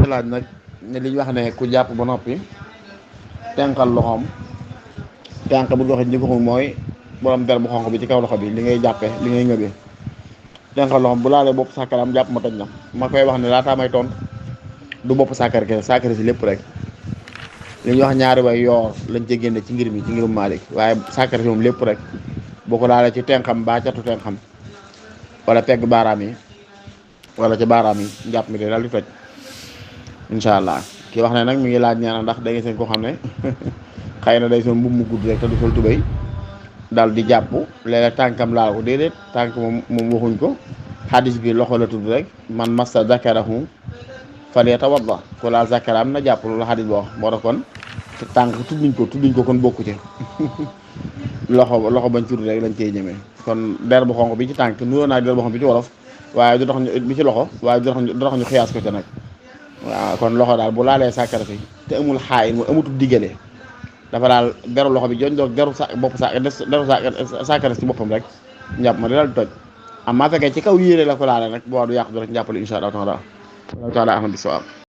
laaj nag ne li ñu wax ne ku jàpp ba noppi tenqal loxoom tenq bu waxee ñi ko xamul mooy borom der bu xonq bi ci kaw loxo bi li ngay jàppe li ngay ngëbee tenqal loxoom bu laalee bopp sàkkaram jàpp ma toj na ma koy wax ne laataa may tontu du bopp sàkkar ke sàkkar si lépp rek li ñuy wax ñaari way yoor lañ ci génne ci ngir mi ci ngirum Maalik waaye sàkkar si moom lépp rek boo ko laalee ci tenqam baa catu tenqam wala pegg baaraam yi wala ci baaraam yi njàpp mi de daal di toj incha allah kii wax ne nag mi ngi laaj ñaana ndax da ngay seen ko xam ne xëy na day sol mbubb mu gudd rek te du sol tubéy daal di jàpp léeg-léeg tànkam laal ko déedéet tànk moom waxuñ ko xadis bi loxo la tudd rek man massa zakarahu falyatawadda ko laal zakaraam na jàpp loolu xadis boo wax moo tax kon tànk tudduñ ko kon bokku ci loxo bañ tudd rek lañ cey ñemee kon der bu xonq bi ci tànk nuroo naa der bu xonq bi ci wolof waaye du tax ñu bi ci loxo waaye du tax ñu xiyaas ko ca nag waaw kon loxo daal bu laalee sàkkara si te amul xaay mu amutul diggale dafa daal deru loxo bi joñ doog deru sa bopp deru sàkkara si boppam rek njàpp ma di daal di toj am maa fekkee ci kaw yére la ko laale nag boo du yàq du rek njàppale insha allah taala ahmad bi